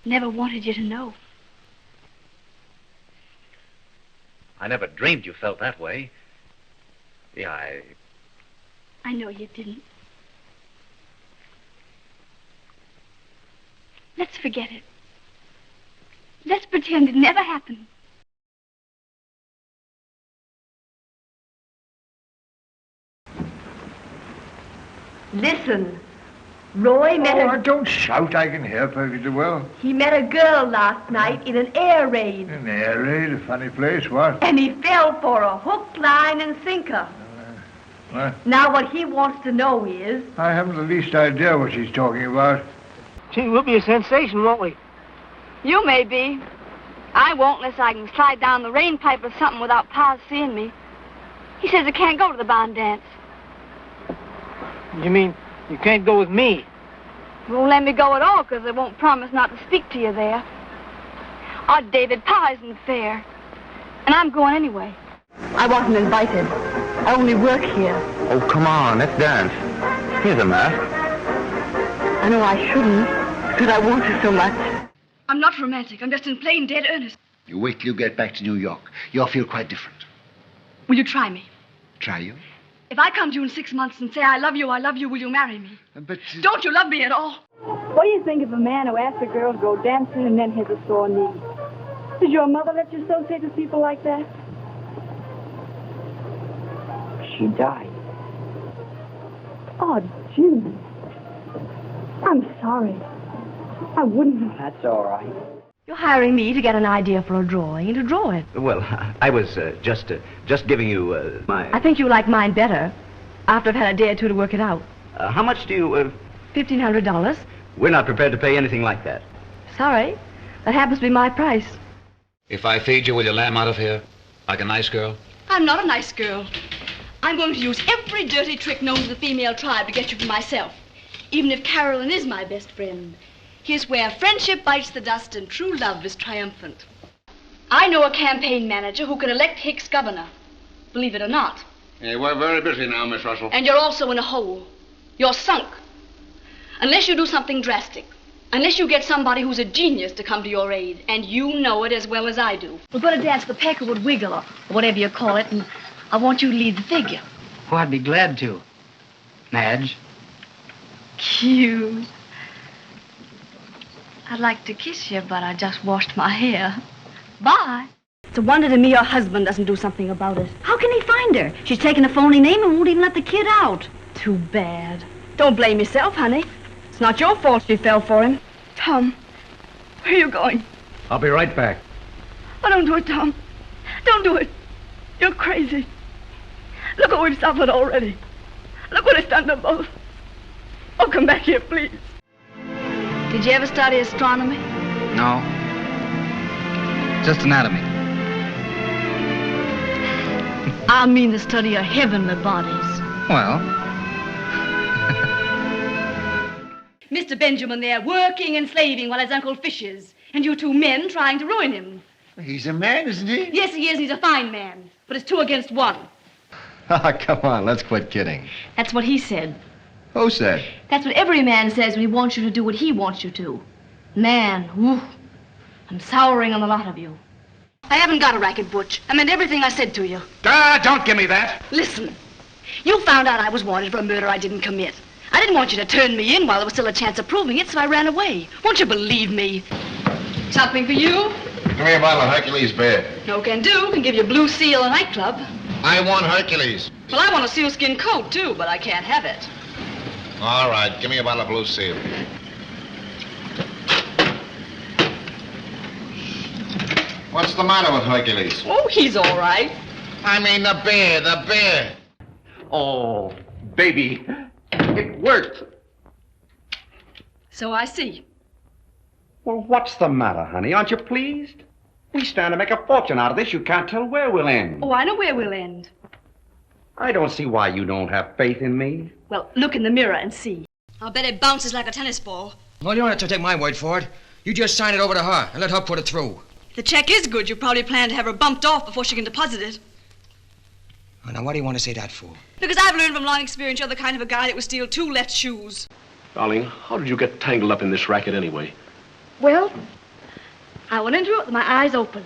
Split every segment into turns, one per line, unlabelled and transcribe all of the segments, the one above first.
Never wanted you to know.
I never dreamed you felt that way. Yeah,
I know you didn't. Let's forget it. Let's pretend it never happened.
Listen, Roy met
don't shout, I can hear perfectly well.
He met a girl last night in an air raid.
An air raid, a funny place, what?
And he fell for a hook, line, and sinker.
What?
Now what he wants to know is...
I haven't the least idea what she's talking about.
Gee, we'll be a sensation, won't we?
You may be. I won't unless I can slide down the rain pipe or something without Pa seeing me. He says I can't go to the barn dance.
You mean you can't go with me?
He won't let me go at all because they won't promise not to speak to you there. Oh, David, Pa isn't fair. And I'm going anyway.
I wasn't invited. I only work here.
Oh, come on, let's dance. Here's a mask.
I know I shouldn't, because I want you so much.
I'm not romantic. I'm just in plain dead earnest.
You wait till you get back to New York. You'll feel quite different.
Will you try me?
Try you?
If I come to you in 6 months and say, I love you, will you marry me?
But...
Don't you love me at all? What do you think of a man who asks a girl to go dancing and then has a sore knee? Does your mother let you associate with people like that?
She died.
Oh, Jim. I'm sorry. I wouldn't have.
That's all right.
You're hiring me to get an idea for a drawing and to draw it.
Well, I was just giving you my...
I think you like mine better after I've had a day or two to work it out.
how much do you...
$1,500.
We're not prepared to pay anything like that.
Sorry. That happens to be my price.
If I feed you, will you lamb out of here? Like a nice girl?
I'm not a nice girl. I'm going to use every dirty trick known to the female tribe to get you for myself. Even if Carolyn is my best friend. Here's where friendship bites the dust and true love is triumphant. I know a campaign manager who can elect Hicks governor. Believe it or not.
Yeah, we're very busy now, Miss Russell.
And you're also in a hole. You're sunk. Unless you do something drastic. Unless you get somebody who's a genius to come to your aid. And you know it as well as I do. We're going to dance the Peckerwood Wiggle or whatever you call it, and I want you to lead the figure.
Oh, I'd be glad to. Madge?
Cute. I'd like to kiss you, but I just washed my hair. Bye. It's a wonder to me your husband doesn't do something about it.
How can he find her? She's taken a phony name and won't even let the kid out.
Too bad. Don't blame yourself, honey. It's not your fault she fell for him. Tom, where are you going?
I'll be right back.
Oh, don't do it, Tom. Don't do it. You're crazy. Look what we've suffered already. Look what it's done to both. Oh, come back here, please. Did you ever study astronomy?
No. Just anatomy.
I mean the study of heavenly bodies.
Well,
Mr. Benjamin there working and slaving while his Uncle fishes. And you two men trying to ruin him.
He's a man, isn't he?
Yes, he is, and he's a fine man. But it's 2 against 1.
Come on, let's quit kidding.
That's what he said.
Who said?
That's what every man says when he wants you to do what he wants you to. Man, whew, I'm souring on the lot of you. I haven't got a racket, Butch. I meant everything I said to you.
Don't give me that.
Listen, you found out I was wanted for a murder I didn't commit. I didn't want you to turn me in while there was still a chance of proving it, so I ran away. Won't you believe me? Something for you?
Give me a bottle of Hercules beer.
No can do. Can give you Blue Seal, a nightclub.
I want Hercules.
Well, I want a sealskin coat, too, but I can't have it.
All right, give me a bottle of Blue Seal. What's the matter with Hercules?
Oh, he's all right.
I mean the beer.
Oh, baby, it worked.
So I see.
Well, what's the matter, honey? Aren't you pleased? We stand to make a fortune out of this. You can't tell where we'll end.
Oh, I know where we'll end.
I don't see why you don't have faith in me.
Well, look in the mirror and see. I'll bet it bounces like a tennis ball.
Well, you don't have to take my word for it. You just sign it over to her and let her put it through.
If the check is good, you probably plan to have her bumped off before she can deposit it.
Oh, now, what do you want to say that for?
Because I've learned from long experience you're the kind of a guy that would steal 2 left shoes.
Darling, how did you get tangled up in this racket anyway?
Well, I went into it with my eyes open.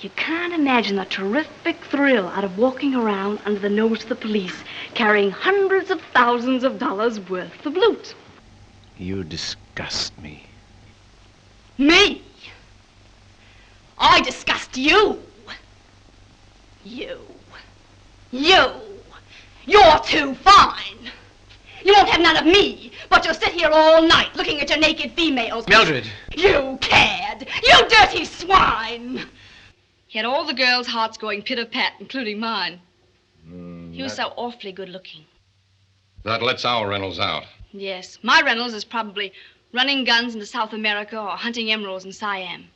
You can't imagine the terrific thrill out of walking around under the nose of the police, carrying hundreds of thousands of dollars worth of loot.
You disgust me.
Me? I disgust you. You. You're too fine. You won't have none of me, but you'll sit here all night looking at your naked females.
Mildred!
You cad! You dirty swine! He had all the girls' hearts going pitter-pat, including mine. He was so awfully good-looking.
That lets our Reynolds out.
Yes, my Reynolds is probably running guns into South America or hunting emeralds in Siam.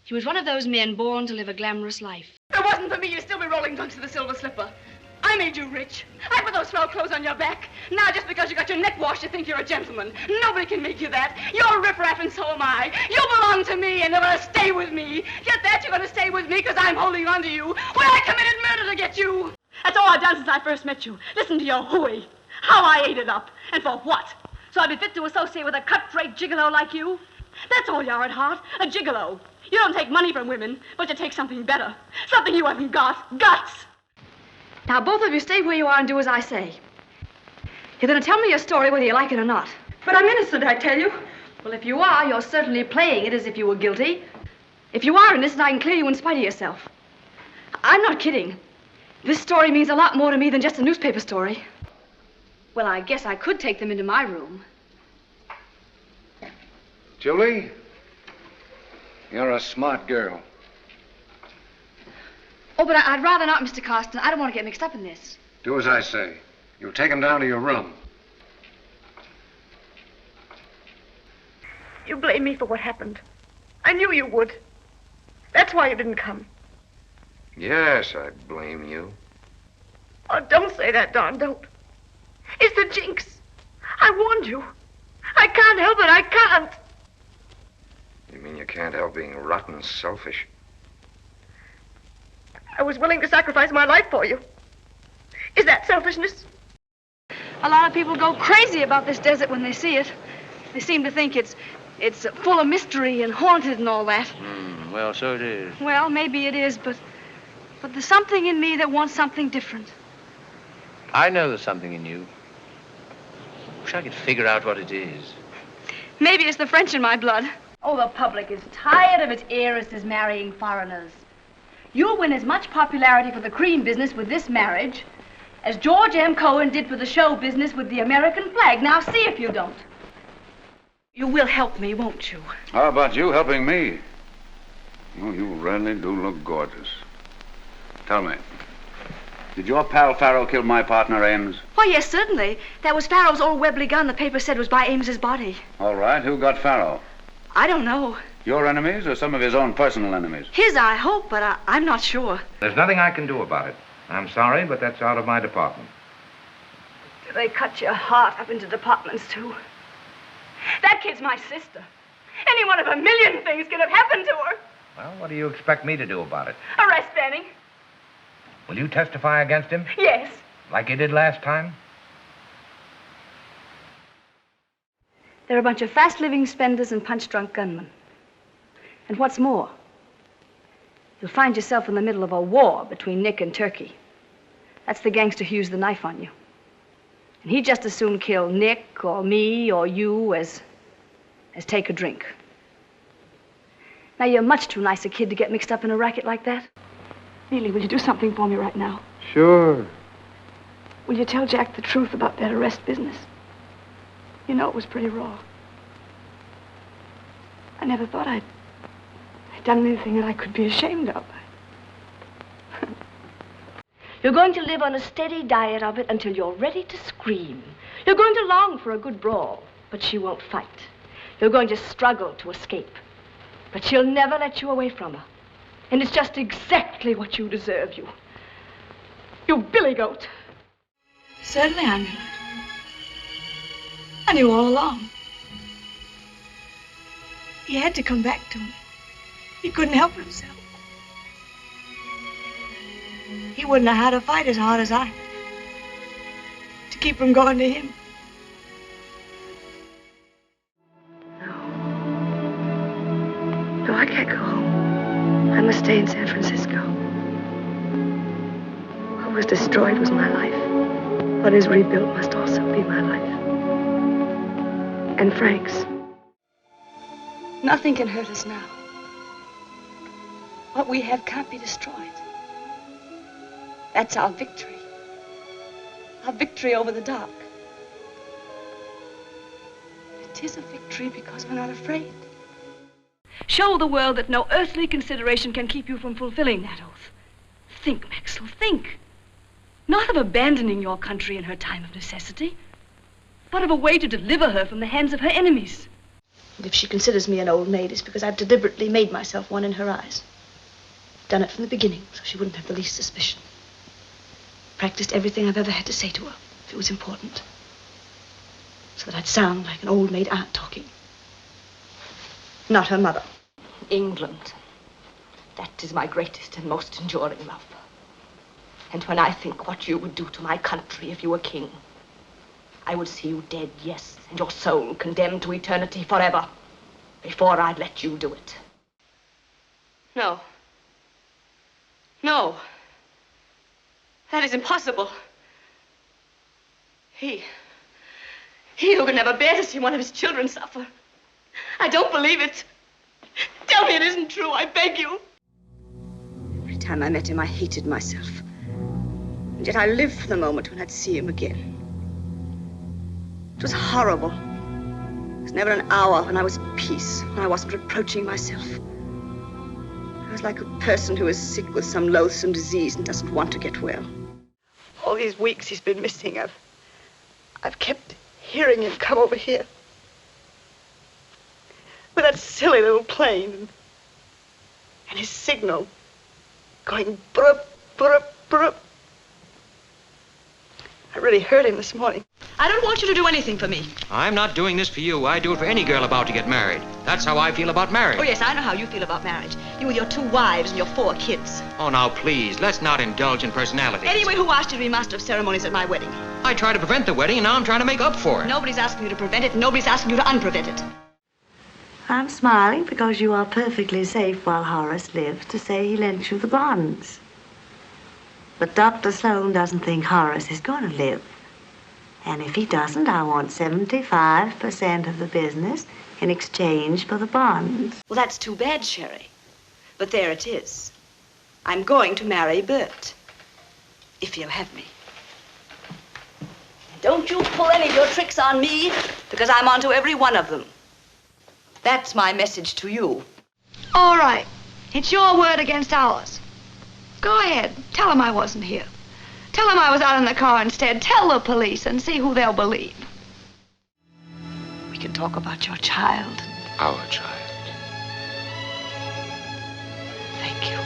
He was one of those men born to live a glamorous life. If it wasn't for me, you'd still be rolling drunks to the Silver Slipper. I made you rich. I put those swell clothes on your back. Now, just because you got your neck washed, you think you're a gentleman. Nobody can make you that. You're riffraff, and so am I. You belong to me, and you're going to stay with me. Get that? You're going to stay with me because I'm holding on to you. Well, I committed murder to get you. That's all I've done since I first met you. Listen to your hooey. How I ate it up. And for what? So I'd be fit to associate with a cut-rate gigolo like you? That's all you are at heart, a gigolo. You don't take money from women, but you take something better. Something you haven't got. Guts. Now, both of you stay where you are and do as I say. You're going to tell me your story whether you like it or not. But I'm innocent, I tell you. Well, if you are, you're certainly playing it as if you were guilty. If you are innocent, I can clear you in spite of yourself. I'm not kidding. This story means a lot more to me than just a newspaper story. Well, I guess I could take them into my room.
Julie, you're a smart girl.
Oh, but I'd rather not, Mr. Carston. I don't want to get mixed up in this.
Do as I say. You take him down to your room.
You blame me for what happened. I knew you would. That's why you didn't come.
Yes, I blame you.
Oh, don't say that, Don, don't. It's the jinx. I warned you. I can't help it, I can't.
You mean you can't help being rotten selfish?
I was willing to sacrifice my life for you. Is that selfishness?
A lot of people go crazy about this desert when they see it. They seem to think it's full of mystery and haunted and all that.
Well, so it is.
Well, maybe it is, but there's something in me that wants something different.
I know there's something in you. Wish I could figure out what it is.
Maybe it's the French in my blood. Oh, the public is tired of its heiresses marrying foreigners. You'll win as much popularity for the cream business with this marriage as George M. Cohen did for the show business with the American flag. Now, see if you don't. You will help me, won't you?
How about you helping me? Oh, you really do look gorgeous. Tell me, did your pal Farrell kill my partner, Ames?
Why, yes, certainly. That was Farrell's old Webley gun the paper said was by Ames's body.
All right, who got Farrell?
I don't know.
Your enemies or some of his own personal enemies?
His, I hope, but I'm not sure.
There's nothing I can do about it. I'm sorry, but that's out of my department.
Do they cut your heart up into departments, too? That kid's my sister. Any one of a million things could have happened to her.
Well, what do you expect me to do about it?
Arrest Benning.
Will you testify against him?
Yes.
Like you did last time?
They're a bunch of fast-living spenders and punch-drunk gunmen. And what's more, you'll find yourself in the middle of a war between Nick and Turkey. That's the gangster who used the knife on you. And he'd just as soon kill Nick or me or you as take a drink. Now, you're much too nice a kid to get mixed up in a racket like that. Neely, will you do something for me right now?
Sure.
Will you tell Jack the truth about that arrest business? You know it was pretty raw. I never thought I'd done anything that I could be ashamed of. You're going to live on a steady diet of it until you're ready to scream. You're going to long for a good brawl, but she won't fight. You're going to struggle to escape, but she'll never let you away from her. And it's just exactly what you deserve, you billy goat. Certainly I knew it. I knew all along. He had to come back to me. He couldn't help himself. He wouldn't know how to fight as hard as I to keep from going to him. No.
stay in San Francisco. What was destroyed was my life. What is rebuilt must also be my life. And Frank's. Nothing can hurt us now. What we have can't be destroyed. That's our victory. Our victory over the dark. It is a victory because we're not afraid.
Show the world that no earthly consideration can keep you from fulfilling that oath. Think, Maxwell, think. Not of abandoning your country in her time of necessity, but of a way to deliver her from the hands of her enemies. And if she considers me an old maid, it's because I've deliberately made myself one in her eyes. Done it from the beginning, so she wouldn't have the least suspicion. Practiced everything I've ever had to say to her, if it was important. So that I'd sound like an old maid aunt talking. Not her mother. England. That is my greatest and most enduring love. And when I think what you would do to my country if you were king, I would see you dead, yes, and your soul condemned to eternity forever, before I'd let you do it. No. No. That is impossible. He who can never bear to see one of his children suffer. I don't believe it. Tell me it isn't true, I beg you. Every time I met him, I hated myself. And yet I lived for the moment when I'd see him again. It was horrible. There was never an hour when I was at peace, when I wasn't reproaching myself. I was like a person who is sick with some loathsome disease and doesn't want to get well. All these weeks he's been missing, I've kept hearing him come over here. With that silly little plane. And his signal going brup, brup, brup. I really heard him this morning. I don't want you to do anything for me.
I'm not doing this for you. I do it for any girl about to get married. That's how I feel about marriage.
Oh, yes, I know how you feel about marriage. You with your 2 wives and your 4 kids.
Oh, now, please, let's not indulge in personalities.
Anyway, who asked you to be master of ceremonies at my wedding?
I tried to prevent the wedding, and now I'm trying to make up for it.
Nobody's asking you to prevent it, and nobody's asking you to unprevent it.
I'm smiling because you are perfectly safe while Horace lives to say he lent you the bonds. But Dr. Sloan doesn't think Horace is going to live. And if he doesn't, I want 75% of the business in exchange for the bonds.
Well, that's too bad, Sherry. But there it is. I'm going to marry Bert. If you'll have me. Don't you pull any of your tricks on me, because I'm onto every one of them. That's my message to you. All right. It's your word against ours. Go ahead. Tell them I wasn't here. Tell them I was out in the car instead. Tell the police and see who they'll believe. We can talk about your child.
Our child.
Thank you.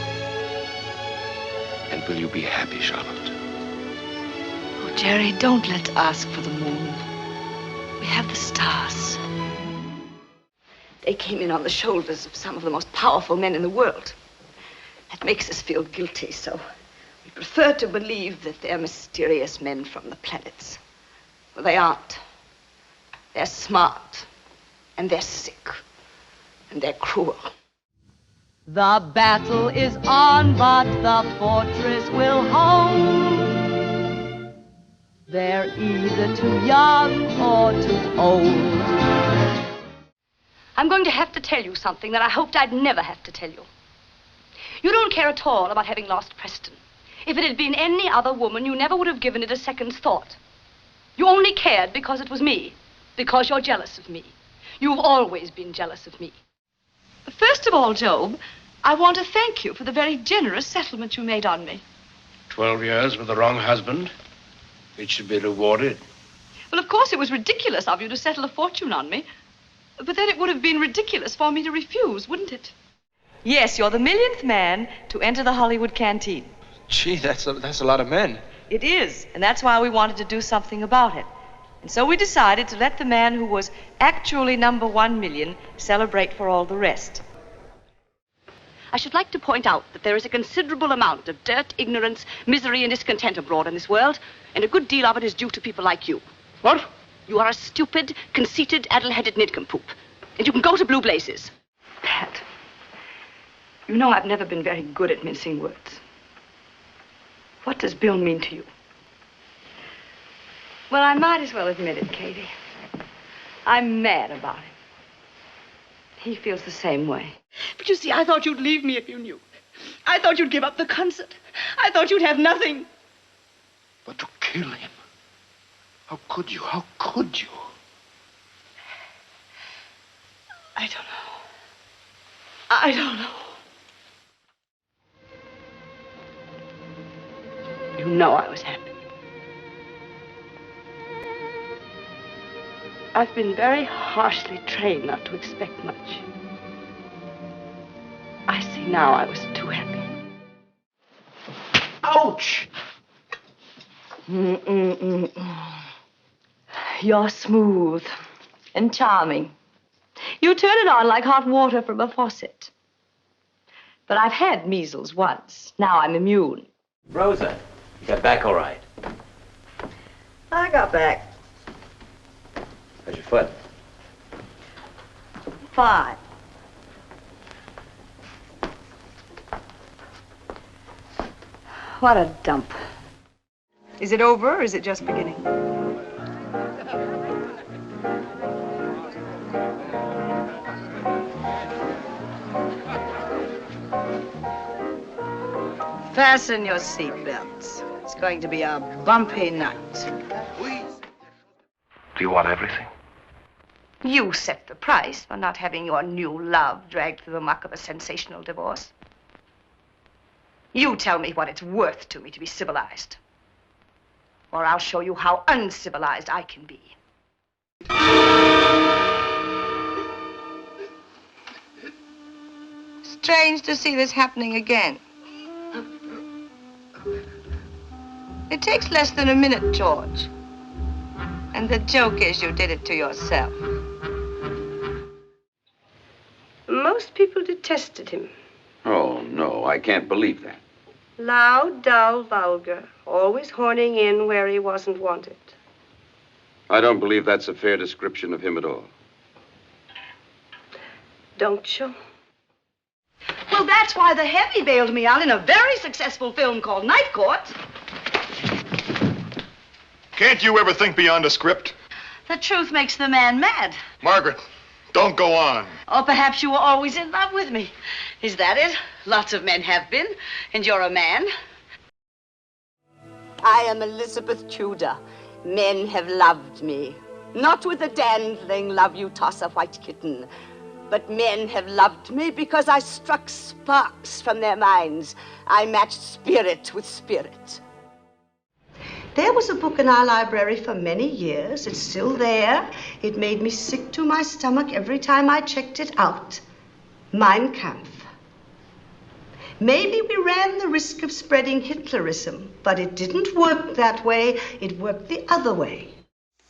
And will you be happy, Charlotte?
Oh, Jerry, don't let's ask for the moon. We have the stars. They came in on the shoulders of some of the most powerful men in the world. That makes us feel guilty, so we prefer to believe that they're mysterious men from the planets. Well, they aren't. They're smart, and they're sick, and they're cruel.
The battle is on, but the fortress will hold. They're either too young or too old.
I'm going to have to tell you something that I hoped I'd never have to tell you. You don't care at all about having lost Preston. If it had been any other woman, you never would have given it a second's thought. You only cared because it was me, because you're jealous of me. You've always been jealous of me. First of all, Job, I want to thank you for the very generous settlement you made on me.
12 years with the wrong husband. It should be rewarded.
Well, of course, it was ridiculous of you to settle a fortune on me. But then it would have been ridiculous for me to refuse, wouldn't it? Yes, you're the millionth man to enter the Hollywood canteen.
Gee, that's a lot of men.
It is, and that's why we wanted to do something about it. And so we decided to let the man who was actually number 1 million celebrate for all the rest. I should like to point out that there is a considerable amount of dirt, ignorance, misery, and discontent abroad in this world, and a good deal of it is due to people like you.
What?
You are a stupid, conceited, addle-headed nincompoop, and you can go to blue blazes. Pat,
You know I've never been very good at mincing words. What does Bill mean to you? Well, I might as well admit it, Katie. I'm mad about him. He feels the same way.
But you see, I thought you'd leave me if you knew. I thought you'd give up the concert. I thought you'd have nothing.
But to kill him? How could you? How could you?
I don't know. I don't know.
You know I was happy. I've been very harshly trained not to expect much. I see now I was too happy.
Ouch!
You're smooth and charming. You turn it on like hot water from a faucet. But I've had measles once. Now I'm immune.
Rosa, you got back all right.
I got back.
How's your foot?
Fine.
What a dump.
Is it over, or is it just beginning?
Fasten your seatbelts. It's going to be a bumpy night.
Do you want everything?
You set the price for not having your new love dragged through the muck of a sensational divorce. You tell me what it's worth to me to be civilized. Or I'll show you how uncivilized I can be.
Strange to see this happening again. It takes less than a minute, George. And the joke is you did it to yourself.
Most people detested him.
Oh, no, I can't believe that.
Loud, dull, vulgar, always horning in where he wasn't wanted.
I don't believe that's a fair description of him at all.
Don't you?
Well, that's why the heavy bailed me out in a very successful film called Night Court.
Can't you ever think beyond a script?
The truth makes the man mad.
Margaret, don't go on.
Or perhaps you were always in love with me. Is that it? Lots of men have been, and you're a man. I am Elizabeth Tudor. Men have loved me. Not with the dandling love you toss a white kitten. But men have loved me because I struck sparks from their minds. I matched spirit with spirit. There was a book in our library for many years. It's still there. It made me sick to my stomach every time I checked it out. Mein Kampf. Maybe we ran the risk of spreading Hitlerism, but it didn't work that way. It worked the other way.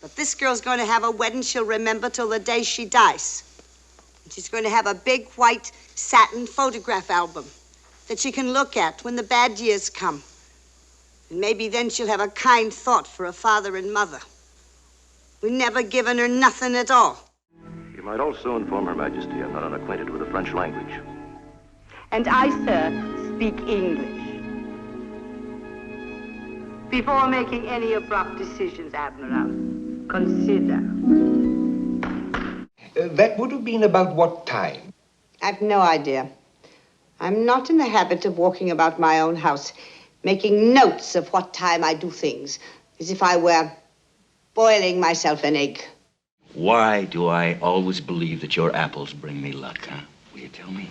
But this girl's going to have a wedding she'll remember till the day she dies. And she's going to have a big white satin photograph album that she can look at when the bad years come. And maybe then she'll have a kind thought for a father and mother. We never given her nothing at all.
You might also inform Her Majesty I'm not unacquainted with the French language.
And I, sir, speak English. Before making any abrupt decisions, Admiral, consider.
That would have been about what time?
I've no idea. I'm not in the habit of walking about my own house, making notes of what time I do things, as if I were boiling myself an egg.
Why do I always believe that your apples bring me luck, huh? Will you tell me?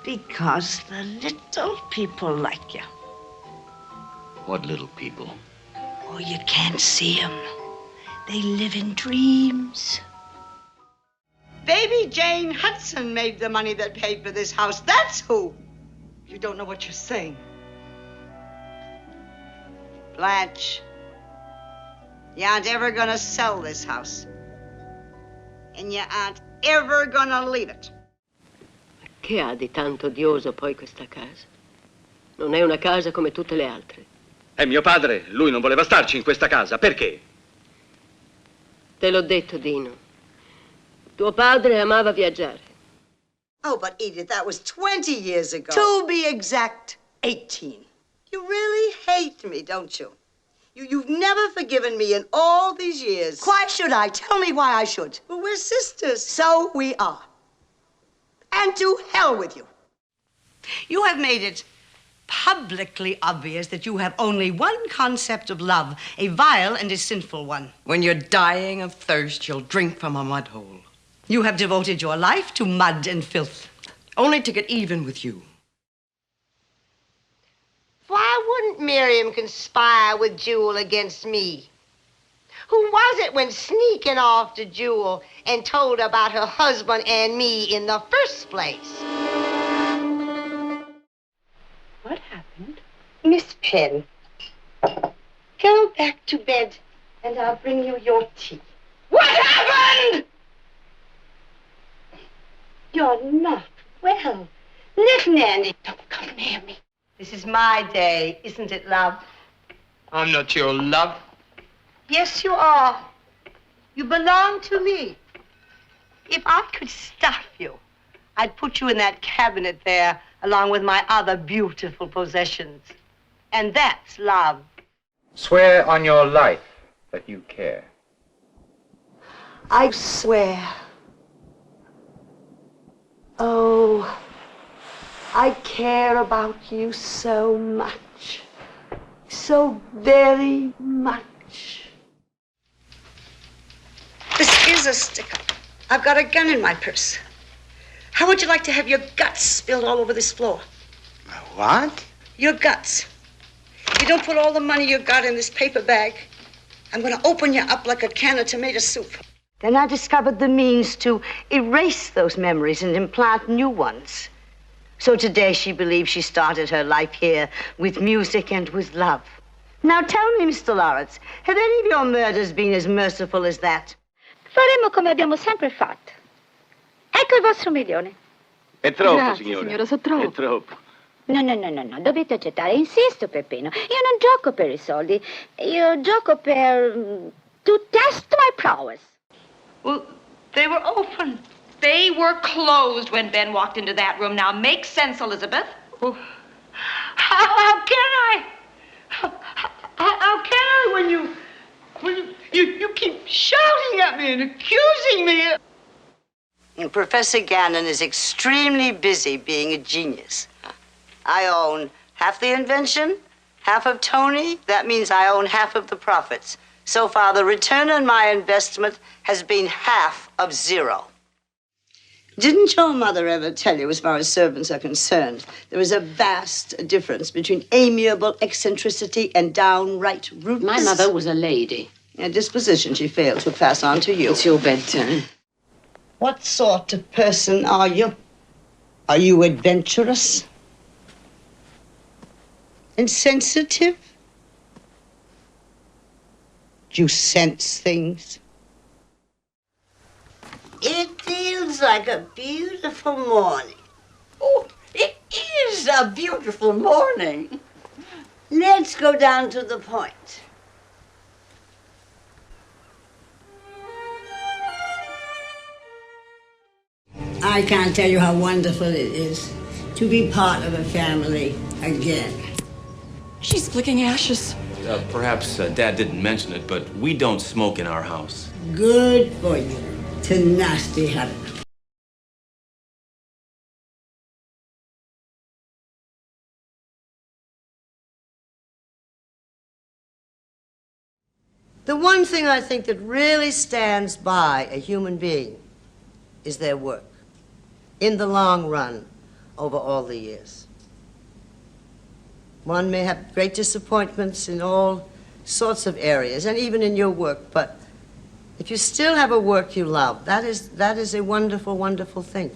Because the little people like you.
What little people?
Oh, you can't see them. They live in dreams. Baby Jane Hudson made the money that paid for this house. That's who. You don't know what you're saying. Blanche, you aren't ever gonna sell this house. And you aren't ever gonna leave it.
Che ha di tanto odioso poi questa casa? Non è una casa come tutte le altre.
È mio padre, lui non voleva starci in questa casa, perché?
Te l'ho detto, Dino. Tuo padre amava viaggiare.
Oh, but Edith, that was 20 years ago.
To be exact, 18.
You really hate me, don't you? You've never forgiven me in all these years.
Why should I? Tell me why I should.
Well, we're sisters.
So we are. And to hell with you. You have made it publicly obvious that you have only one concept of love, a vile and a sinful one.
When you're dying of thirst, you'll drink from a mud hole.
You have devoted your life to mud and filth.
Only to get even with you.
Why wouldn't Miriam conspire with Jewel against me? Who was it went sneaking off to Jewel and told her about her husband and me in the first place?
What happened?
Miss Penn, go back to bed and I'll bring you your tea.
What happened?
You're not well. Look, Nanny, don't come near me. This is my day, isn't it, love?
I'm not your love.
Yes, you are. You belong to me. If I could stuff you, I'd put you in that cabinet there along with my other beautiful possessions. And that's love.
Swear on your life that you care.
I swear. Oh, I care about you so much. So very much. This is a stick-up. I've got a gun in my purse. How would you like to have your guts spilled all over this floor?
What?
Your guts. If you don't put all the money you got in this paper bag, I'm going to open you up like a can of tomato soup. Then I discovered the means to erase those memories and implant new ones. So today she believes she started her life here with music and with love. Now tell me, Mr. Lawrence, have any of your murders been as merciful as that?
Faremo come abbiamo sempre fatto. Ecco il vostro milione.
È troppo,
Grazie, signora, so troppo.
È troppo.
No, dovete accettare, insisto, Peppino. Io non gioco per i soldi, io gioco per... to test my prowess.
Well, they were open. They were closed when Ben walked into that room. Now, make sense, Elizabeth.
Well, how can I? How can I when you keep shouting at me and accusing me? And Professor Gannon is extremely busy being a genius. I own half the invention, half of Tony. That means I own half of the profits. So far, the return on my investment has been half of zero. Didn't your mother ever tell you, as far as servants are concerned, there is a vast difference between amiable eccentricity and downright rudeness?
My mother was a lady.
A disposition she failed to pass on to you.
It's your bedtime.
What sort of person are you? Are you adventurous? Insensitive? Do you sense things? It feels like a beautiful morning.
Oh, it is a beautiful morning.
Let's go down to the point. I can't tell you how wonderful it is to be part of a family again.
She's flicking ashes.
Perhaps Dad didn't mention it, but we don't smoke in our house.
Good for you. It's a nasty habit. The one thing I think that really stands by a human being is their work, in the long run, over all the years. One may have great disappointments in all sorts of areas, and even in your work, but if you still have a work you love, that is a wonderful, wonderful thing.